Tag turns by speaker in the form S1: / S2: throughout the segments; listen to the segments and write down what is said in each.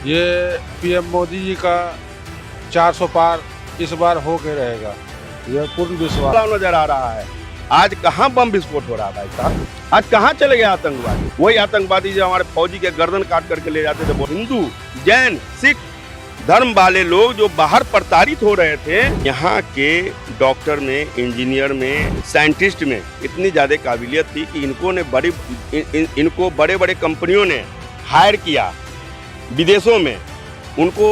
S1: ये पीएम मोदी जी का 400 पार इस बार हो के रहेगा, यह पूर्ण विश्वास
S2: नजर आ रहा है। आज कहाँ बम विस्फोट हो रहा है भाई साहब? आज कहाँ चले गए आतंकवादी? वही आतंकवादी जो हमारे फौजी के गर्दन काट करके ले जाते थे, वो हिंदू, जैन, सिख धर्म वाले लोग जो बाहर प्रताड़ित हो रहे थे, यहाँ के डॉक्टर में, इंजीनियर में, साइंटिस्ट में इतनी ज्यादा काबिलियत थी कि इनको बड़े बड़े कंपनियों ने हायर किया विदेशों में। उनको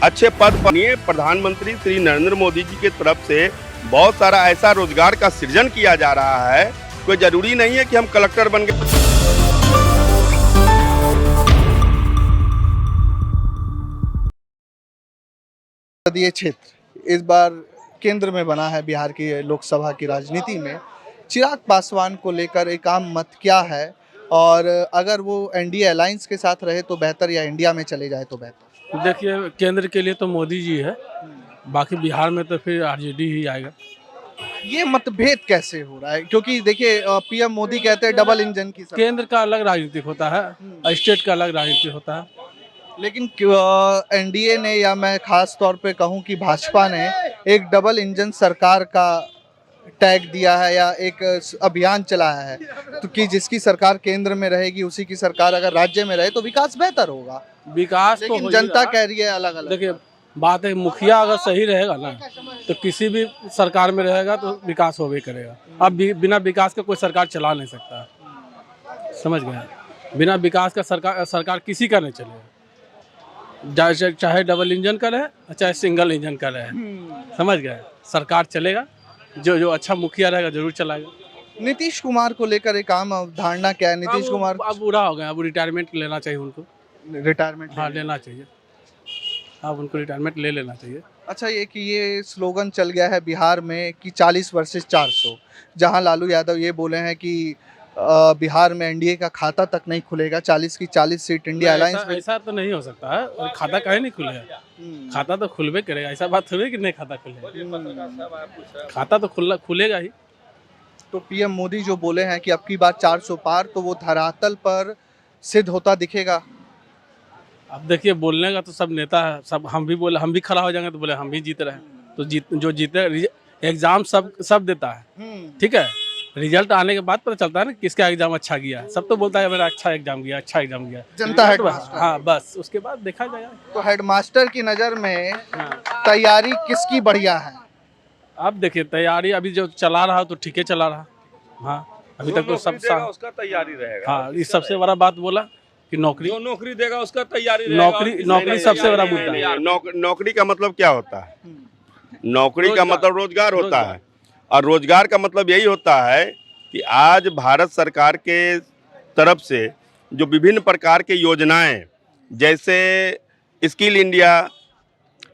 S2: अच्छे पद पर प्रधानमंत्री श्री नरेंद्र मोदी जी की तरफ से बहुत सारा ऐसा रोजगार का सृजन किया जा रहा है। कोई जरूरी नहीं है कि हम कलेक्टर बन गए।
S3: संसदीय क्षेत्र इस बार केंद्र में बना है बिहार की लोकसभा की राजनीति में। चिराग पासवान को लेकर एक आम मत क्या है, और अगर वो एनडीए अलायंस के साथ रहे तो बेहतर या इंडिया में चले जाए तो बेहतर?
S4: देखिए, केंद्र के लिए तो मोदी जी है, बाकी बिहार में तो फिर आरजेडी ही आएगा।
S3: ये मतभेद कैसे हो रहा है? क्योंकि देखिए पीएम मोदी कहते हैं डबल इंजन की सरकार।
S4: केंद्र का अलग राजनीतिक होता है, स्टेट का अलग राजनीतिक होता है।
S3: लेकिन एनडीए ने, या मैं खास तौर पे कहूं कि भाजपा ने एक डबल इंजन सरकार का टैग दिया है या एक अभियान चलाया है, तो कि जिसकी सरकार केंद्र में रहेगी उसी की सरकार अगर राज्य में रहे तो विकास बेहतर होगा।
S4: विकास
S3: लेकिन
S4: तो
S3: जनता कह रही है अलग अलग।
S4: देखिए, बात है, मुखिया अगर सही रहेगा ना तो किसी भी सरकार में रहेगा तो विकास होवे करेगा। अब बिना विकास का कोई सरकार चला नहीं सकता, समझ गए? बिना विकास का सरकार किसी का नहीं चलेगा, चाहे डबल इंजन का रहे चाहे सिंगल इंजन का रहे, समझ गए? सरकार चलेगा, जो अच्छा मुखिया रहेगा जरूर चलाएगा।
S3: नीतीश कुमार को लेकर एक आम अवधारणा क्या है? नीतीश कुमार
S4: अब बूढ़ा हो गया, अब रिटायरमेंट लेना चाहिए उनको।
S3: रिटायरमेंट?
S4: हाँ, लेना चाहिए, अब उनको रिटायरमेंट ले लेना चाहिए।
S3: अच्छा, ये स्लोगन चल गया है बिहार में कि 40 वर्सेस 400, जहां लालू यादव ये बोले हैं कि बिहार में एनडीए का खाता तक नहीं खुलेगा, 40 की 40 सीट इंडिया अलायंस में।
S4: ऐसा तो नहीं हो सकता है, और खाता काहे नहीं खुलेगा? खाता तो खुलबे करेगा, ऐसा बात थोड़ी कि नहीं खाता खुलेगा, खाता तो खुलेगा ही।
S3: तो पीएम मोदी जो बोले हैं कि अब की बार 400 पार, तो वो धरातल पर सिद्ध होता दिखेगा?
S4: अब देखिए, बोलने का तो सब नेता है, सब हम भी बोले, हम भी खड़ा हो जाएंगे तो बोले हम भी जीत रहे हैं, तो जो जीते एग्जाम सब देता है, ठीक है? रिजल्ट आने के बाद पता चलता है ना किसका एग्जाम अच्छा गया। सब तो बोलता है मेरा अच्छा एग्जाम गया, अच्छा एग्जाम गया,
S3: जनता हेडमास्टर।
S4: हाँ, बस उसके बाद देखा जाएगा।
S3: तो हेडमास्टर की नज़र में तैयारी किसकी बढ़िया है?
S4: अब देखिए, तैयारी अभी जो चला रहा तो ठीक है चला रहा। हाँ, अभी तक तो सब
S2: उसका तैयारी रहेगा।
S4: हाँ, ये सबसे बड़ा बात बोला कि नौकरी,
S2: जो नौकरी देगा उसका तैयारी रहेगा।
S4: नौकरी सबसे बड़ा मुद्दा है।
S2: नौकरी का मतलब क्या होता है? नौकरी का मतलब रोजगार होता है, और रोजगार का मतलब यही होता है कि आज भारत सरकार के तरफ से जो विभिन्न प्रकार के योजनाएं, जैसे स्किल इंडिया,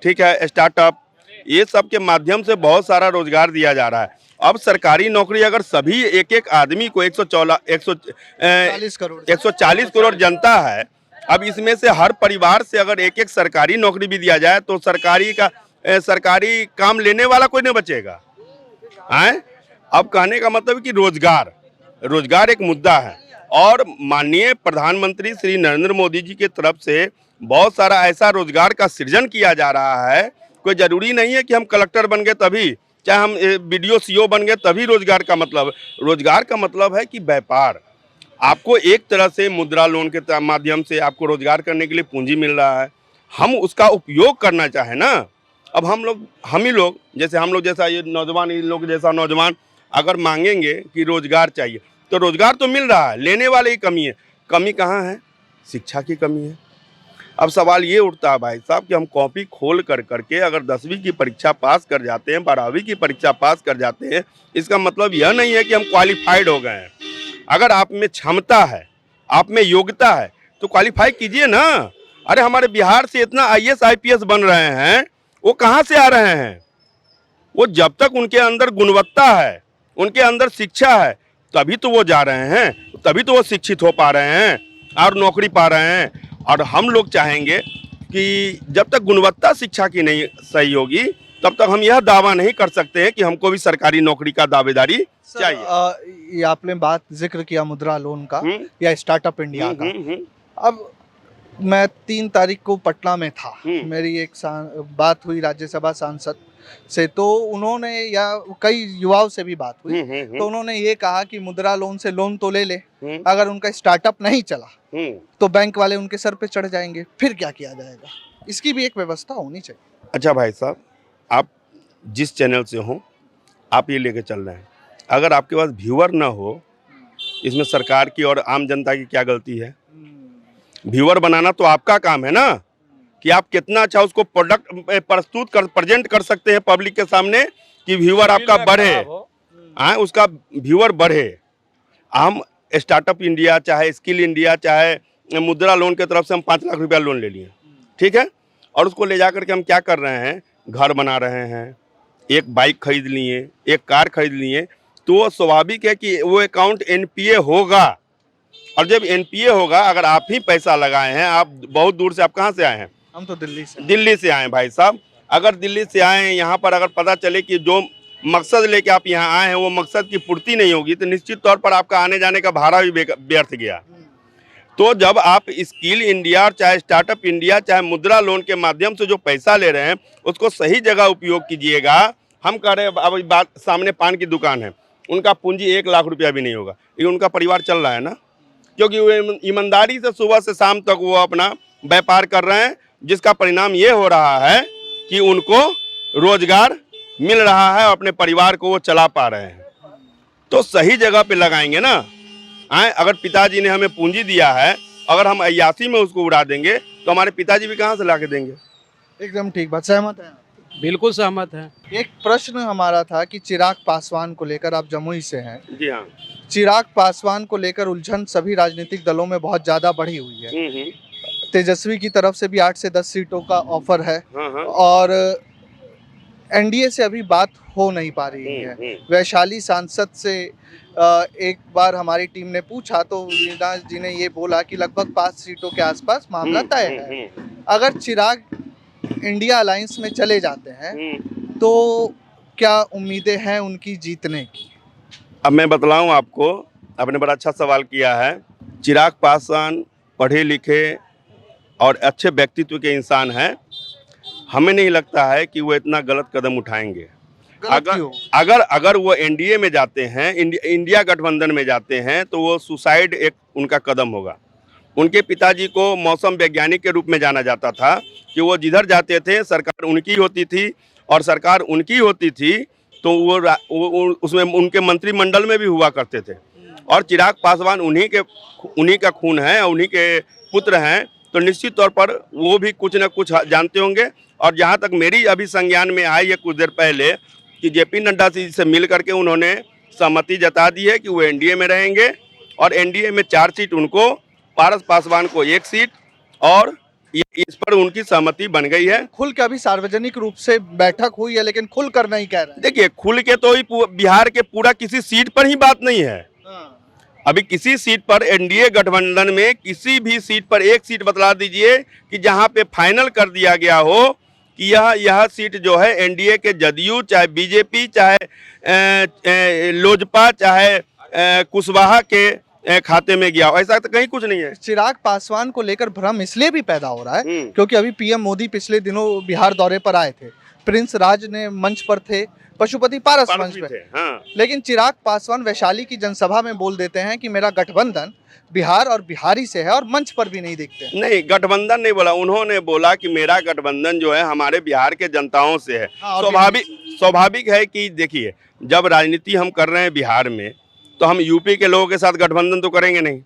S2: ठीक है, स्टार्टअप, ये सब के माध्यम से बहुत सारा रोजगार दिया जा रहा है। अब सरकारी नौकरी अगर सभी एक आदमी को 140 करोड़ जनता है, अब इसमें से हर परिवार से अगर एक सरकारी नौकरी भी दिया जाए तो सरकारी काम लेने वाला कोई नहीं बचेगा। हैं? अब कहने का मतलब है कि रोजगार एक मुद्दा है, और माननीय प्रधानमंत्री श्री नरेंद्र मोदी जी की तरफ से बहुत सारा ऐसा रोजगार का सृजन किया जा रहा है। कोई जरूरी नहीं है कि हम कलेक्टर बन गए तभी, चाहे हम बीडीओ सीओ बन गए तभी रोजगार का मतलब है कि व्यापार। आपको एक तरह से मुद्रा लोन के माध्यम से आपको रोजगार करने के लिए पूंजी मिल रहा है, हम उसका उपयोग करना चाहें ना। अब हम ही लोग जैसा ये नौजवान, इन लोग जैसा नौजवान अगर मांगेंगे कि रोजगार चाहिए तो रोजगार तो मिल रहा है, लेने वाले की कमी है। कमी कहाँ है? शिक्षा की कमी है। अब सवाल ये उठता है भाई साहब कि हम कॉपी खोल करके अगर 10वीं की परीक्षा पास कर जाते हैं, 12वीं की परीक्षा पास कर जाते हैं, इसका मतलब यह नहीं है कि हम क्वालिफाइड हो गए हैं। अगर आप में क्षमता है, आप में योग्यता है तो क्वालिफाई कीजिए ना। अरे हमारे बिहार से इतना आईएएस आईपीएस बन रहे हैं, वो कहाँ से आ रहे हैं? वो जब तक उनके अंदर गुणवत्ता है, उनके अंदर शिक्षा है, तभी तो वो जा रहे हैं, तभी तो वो शिक्षित हो पा रहे हैं और नौकरी पा रहे हैं। और हम लोग चाहेंगे कि जब तक गुणवत्ता शिक्षा की नहीं सही होगी तब तक हम यह दावा नहीं कर सकते हैं कि हमको भी सरकारी नौकरी का दावेदारी चाहिए।
S3: ये आपने जिक्र किया मुद्रा लोन का या स्टार्टअप इंडिया का। अब मैं 3 तारीख को पटना में था।
S2: हम्म।
S3: मेरी एक बात हुई राज्यसभा सांसद से, तो उन्होंने, या कई युवाओं से भी बात हुई, तो उन्होंने ये कहा कि मुद्रा लोन से लोन तो ले ले, अगर उनका स्टार्टअप नहीं चला तो बैंक वाले उनके सर पे चढ़ जाएंगे, फिर क्या किया जाएगा। इसकी भी एक व्यवस्था होनी चाहिए।
S2: अच्छा भाई साहब, आप जिस चैनल से हो आप ये लेके चल रहे हैं, अगर आपके पास व्यूअर ना हो, इसमें सरकार की और आम जनता की क्या गलती है? व्यूअर बनाना तो आपका काम है ना, कि आप कितना अच्छा उसको प्रोडक्ट प्रस्तुत कर, प्रेजेंट कर सकते हैं पब्लिक के सामने कि व्यूअर आपका बढ़े, उसका व्यूअर बढ़े। हम स्टार्टअप इंडिया, चाहे स्किल इंडिया, चाहे मुद्रा लोन की तरफ से हम 5 लाख रुपया लोन ले लिए, ठीक है, और उसको ले जा करके हम क्या कर रहे हैं, घर बना रहे हैं, एक बाइक खरीद लिए, एक कार खरीद लिए, तो स्वाभाविक है कि वो अकाउंट एनपीए होगा। और जब एनपीए होगा, अगर आप ही पैसा लगाए हैं, आप बहुत दूर से, आप कहाँ से आए हैं?
S3: हम तो
S2: दिल्ली से आए हैं भाई साहब। अगर दिल्ली से आए हैं यहाँ पर, अगर पता चले कि जो मकसद लेके आप यहाँ आए हैं वो मकसद की पूर्ति नहीं होगी, तो निश्चित तौर पर आपका आने जाने का भाड़ा भी व्यर्थ गया। तो जब आप स्किल इंडिया, चाहे स्टार्टअप इंडिया, चाहे मुद्रा लोन के माध्यम से जो पैसा ले रहे हैं उसको सही जगह उपयोग कीजिएगा। हम कह रहे हैं, अब बात सामने पान की दुकान है, उनका पूंजी 1 लाख रुपया भी नहीं होगा, लेकिन उनका परिवार चल रहा है ना, क्योंकि वो ईमानदारी से सुबह से शाम तक वो अपना व्यापार कर रहे हैं, जिसका परिणाम ये हो रहा है कि उनको रोजगार मिल रहा है और अपने परिवार को वो चला पा रहे हैं। तो सही जगह पे लगाएंगे ना। अगर पिताजी ने हमें पूंजी दिया है, अगर हम अय्यासी में उसको उड़ा देंगे तो हमारे पिताजी भी कहाँ से ला के देंगे?
S3: एकदम ठीक बात, सहमत है?
S4: बिल्कुल सहमत है।
S3: एक प्रश्न हमारा था कि चिराग पासवान को लेकर, आप जमुई से हैं।
S2: जी हाँ।
S3: चिराग पासवान को लेकर उलझन सभी राजनीतिक दलों में बहुत ज्यादा बढ़ी हुई है। तेजस्वी की तरफ से भी 8 से 10 सीटों का ऑफर है, और एनडीए से अभी बात हो नहीं पा रही है। वैशाली सांसद से एक बार हमारी टीम ने पूछा तो वीना जी ने ये बोला कि लगभग 5 सीटों के आसपास मामला तय है। अगर चिराग इंडिया अलायंस में चले जाते हैं तो क्या उम्मीदें हैं उनकी जीतने की?
S2: अब मैं बतलाऊं आपको, आपने बड़ा अच्छा सवाल किया है। चिराग पासवान पढ़े लिखे और अच्छे व्यक्तित्व के इंसान हैं। हमें नहीं लगता है कि वो इतना गलत कदम उठाएंगे। अगर वो एनडीए में जाते हैं, इंडिया गठबंधन में जाते हैं, तो वो सुसाइड एक उनका कदम होगा। उनके पिताजी को मौसम वैज्ञानिक के रूप में जाना जाता था कि वो जिधर जाते थे सरकार उनकी होती थी, और सरकार उनकी होती थी तो वो उसमें उनके मंत्रिमंडल में भी हुआ करते थे। और चिराग पासवान उन्हीं का खून है, उन्हीं के पुत्र हैं, तो निश्चित तौर पर वो भी कुछ न कुछ जानते होंगे। और जहाँ तक मेरी अभी संज्ञान में आई है कुछ देर पहले कि जेपी नड्डा जी से मिल करके उन्होंने सहमति जता दी है कि वो एनडीए में रहेंगे, और एनडीए में 4 सीट उनको, पारस पासवान को 1 सीट, और इस पर उनकी सहमति बन गई है।
S3: खुल के अभी सार्वजनिक रूप से बैठक हुई है, लेकिन खुल कर नहीं कह रहे।
S2: देखिए, खुल के तो बिहार के पूरा किसी सीट पर ही बात नहीं है। अभी किसी सीट पर एनडीए गठबंधन में किसी भी सीट पर 1 सीट बतला दीजिए कि जहां पे फाइनल कर दिया गया हो कि यह सीट जो है एनडीए के जदयू, चाहे बीजेपी, चाहे लोजपा, चाहे कुशवाहा के खाते में गया हो, ऐसा तो कहीं कुछ नहीं है।
S3: चिराग पासवान को लेकर भ्रम इसलिए भी पैदा हो रहा है क्योंकि अभी पीएम मोदी पिछले दिनों बिहार दौरे पर आए थे, प्रिंस राज ने मंच पर थे, पशुपति पारस मंच पे, लेकिन चिराग पासवान वैशाली की जनसभा में बोल देते हैं कि मेरा गठबंधन बिहार और बिहारी से है, और मंच पर भी नहीं दिखते।
S2: नहीं, गठबंधन नहीं बोला, उन्होंने बोला कि मेरा गठबंधन जो है हमारे बिहार के जनताओं से है। स्वाभाविक है कि देखिए, जब राजनीति हम कर रहे हैं बिहार में, तो हम यूपी के लोगों के साथ गठबंधन तो करेंगे नहीं।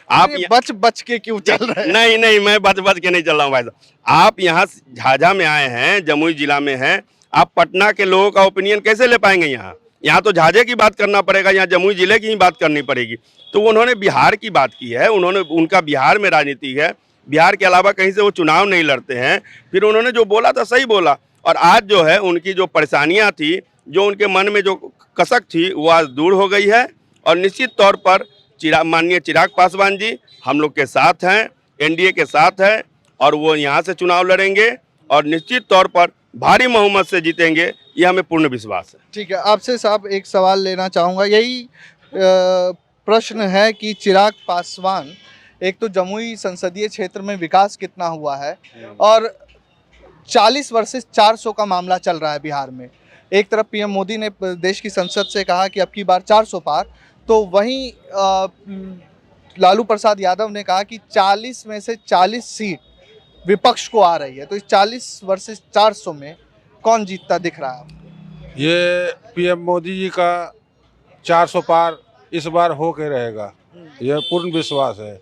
S2: आप
S3: बच के क्यों चल रहे हैं?
S2: नहीं, मैं बच के नहीं चल रहा हूँ भाई साहब। आप यहाँ झाझा में आए हैं, जमुई जिला में हैं, आप पटना के लोगों का ओपिनियन कैसे ले पाएंगे? यहाँ तो झाझे की बात करना पड़ेगा, यहाँ जमुई जिले की ही बात करनी पड़ेगी। तो उन्होंने बिहार की बात की है, उनका बिहार में राजनीति है, बिहार के अलावा कहीं से वो चुनाव नहीं लड़ते हैं। फिर उन्होंने जो बोला था सही बोला, और आज जो है उनकी जो परेशानियाँ थी, जो उनके मन में जो कसक थी, वो आज दूर हो गई है। और निश्चित तौर पर माननीय चिराग पासवान जी हम लोग के साथ हैं, एनडीए के साथ हैं, और वो यहाँ से चुनाव लड़ेंगे और निश्चित तौर पर भारी बहुमत से जीतेंगे, ये हमें पूर्ण विश्वास है।
S3: ठीक है, आपसे साहब एक सवाल लेना चाहूँगा। यही प्रश्न है कि चिराग पासवान एक तो जमुई संसदीय क्षेत्र में विकास कितना हुआ है और 40 वर्सेस 400 का मामला चल रहा है बिहार में। एक तरफ पीएम मोदी ने देश की संसद से कहा कि अब की बार 400 पार, तो वहीं लालू प्रसाद यादव ने कहा कि 40 में से 40 सीट विपक्ष को आ रही है। तो इस 40 वर्सेस 400 में कौन जीतता दिख रहा है आपको?
S1: ये पीएम मोदी जी का 400 पार इस बार हो के रहेगा, यह पूर्ण विश्वास है।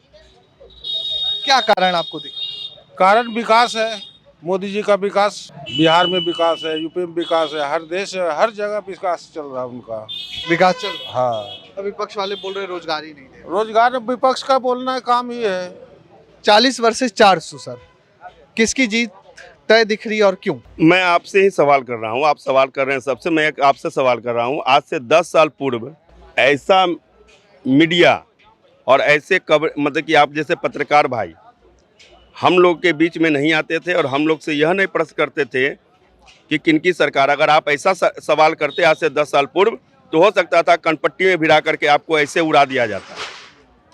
S3: क्या कारण आपको दिख?
S1: कारण विकास है, मोदी जी का विकास। बिहार में विकास है, यूपी में विकास है, हर देश हर जगह विकास चल रहा है उनका।
S3: विकास चल रहा है।
S1: हाँ,
S3: अब विपक्ष वाले बोल रहे रोजगार ही नहीं दे रहे।
S1: रोजगार विपक्ष का बोलना काम ही है।
S3: 40 वर्सेस 400 सर, किसकी जीत तय दिख रही है और क्यों?
S2: मैं आपसे ही सवाल कर रहा हूँ, आप सवाल कर रहे हैं सबसे, मैं एक आपसे सवाल कर रहा हूँ। आज से 10 साल पूर्व ऐसा मीडिया और ऐसे मतलब कि आप जैसे पत्रकार भाई हम लोग के बीच में नहीं आते थे और हम लोग से यह नहीं प्रश्न करते थे कि किनकी सरकार। अगर आप ऐसा सवाल करते आज से 10 साल पूर्व तो हो सकता था कनपट्टी में भिड़ा करके आपको ऐसे उड़ा दिया जाता।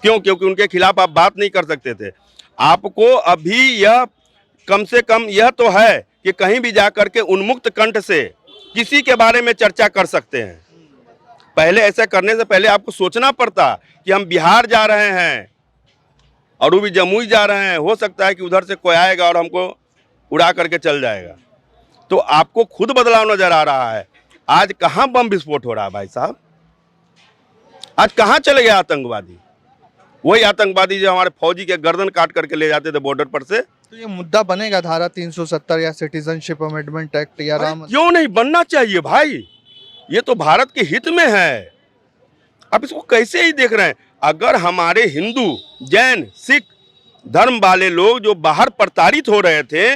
S2: क्यों? क्योंकि उनके खिलाफ आप बात नहीं कर सकते थे। आपको अभी यह कम से कम यह तो है कि कहीं भी जा कर के उन्मुक्त कंठ से किसी के बारे में चर्चा कर सकते हैं। पहले ऐसा करने से पहले आपको सोचना पड़ता कि हम बिहार जा रहे हैं और वो भी जमुई जा रहे हैं, हो सकता है कि उधर से कोई आएगा और हमको उड़ा करके चल जाएगा। तो आपको खुद बदलाव नजर आ रहा है। आज कहाँ बम विस्फोट हो रहा है भाई साहब? आज कहाँ चले गए आतंकवादी? वही आतंकवादी जो हमारे फौजी के गर्दन काट करके ले जाते थे बॉर्डर पर से।
S3: तो ये मुद्दा बनेगा धारा 370 या सिटीजनशिप अमेंडमेंट एक्ट या राम?
S2: क्यों नहीं बनना चाहिए भाई? ये तो भारत के हित में है। आप इसको कैसे ही देख रहे हैं? अगर हमारे हिंदू, जैन, सिख धर्म वाले लोग जो बाहर प्रताड़ित हो रहे थे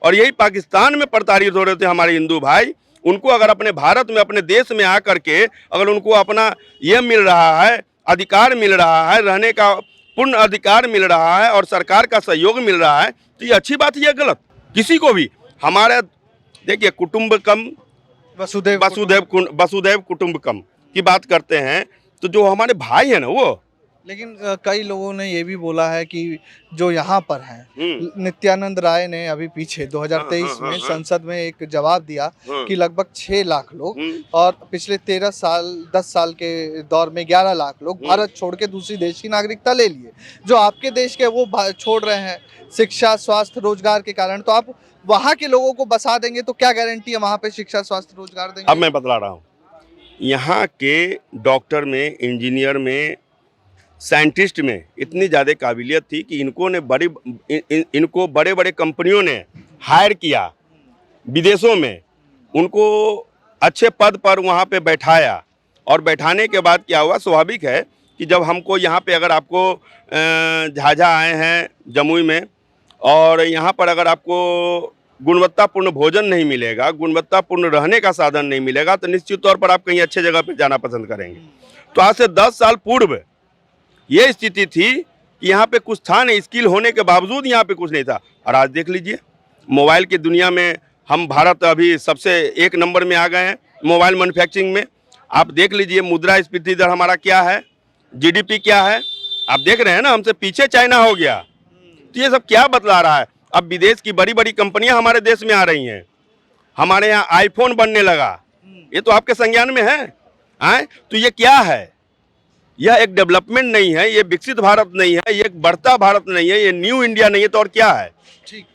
S2: और यही पाकिस्तान में प्रताड़ित हो रहे थे हमारे हिंदू भाई, उनको अगर अपने भारत में, अपने देश में आकर के अगर उनको अपना ये मिल रहा है, अधिकार मिल रहा है, रहने का पूर्ण अधिकार मिल रहा है और सरकार का सहयोग मिल रहा है, तो ये अच्छी बात है या गलत? किसी को भी हमारे देखिए कुटुंबकम वसुधैव कुटुंबकम की बात करते हैं, तो जो हमारे भाई है ना वो।
S3: लेकिन कई लोगों ने ये भी बोला है कि जो यहाँ पर हैं, नित्यानंद राय ने अभी पीछे 2023 में संसद में एक जवाब दिया कि लगभग 6 लाख लोग और पिछले 10 साल के दौर में 11 लाख लोग भारत छोड़ के दूसरी देश की नागरिकता ले लिए। जो आपके देश के वो छोड़ रहे हैं शिक्षा, स्वास्थ्य, रोजगार के कारण। तो आप वहाँ के लोगों को बसा देंगे तो क्या गारंटी है वहाँ पे शिक्षा, स्वास्थ्य, रोजगार देंगे?
S2: अब मैं बतला रहा हूँ, यहाँ के डॉक्टर में, इंजीनियर में, साइंटिस्ट में इतनी ज़्यादा काबिलियत थी कि इनको बड़े बड़े कंपनियों ने हायर किया विदेशों में, उनको अच्छे पद पर वहाँ पे बैठाया और बैठाने के बाद क्या हुआ? स्वाभाविक है कि जब हमको यहाँ पे अगर आपको झाझा आए हैं जमुई में और यहाँ पर अगर आपको गुणवत्तापूर्ण भोजन नहीं मिलेगा, गुणवत्तापूर्ण रहने का साधन नहीं मिलेगा, तो निश्चित तौर पर आप कहीं अच्छे जगह पर जाना पसंद करेंगे। तो आज से 10 साल पूर्व ये स्थिति थी कि यहाँ पे कुछ था नहीं, स्किल होने के बावजूद यहाँ पे कुछ नहीं था। और आज देख लीजिए, मोबाइल की दुनिया में हम भारत अभी सबसे 1 नंबर में आ गए हैं मोबाइल मैन्युफैक्चरिंग में। आप देख लीजिए मुद्रास्फीति दर हमारा क्या है, जीडीपी क्या है, आप देख रहे हैं ना, हमसे पीछे चाइना हो गया। तो ये सब क्या बतला रहा है? अब विदेश की बड़ी बड़ी कंपनियां हमारे देश में आ रही हैं, हमारे यहाँ आईफोन बनने लगा, ये तो आपके संज्ञान में है। तो ये क्या है? यह एक डेवलपमेंट नहीं है, ये विकसित भारत नहीं है, ये एक बढ़ता भारत नहीं है, ये न्यू इंडिया नहीं है, तो और क्या है?
S3: ठीक।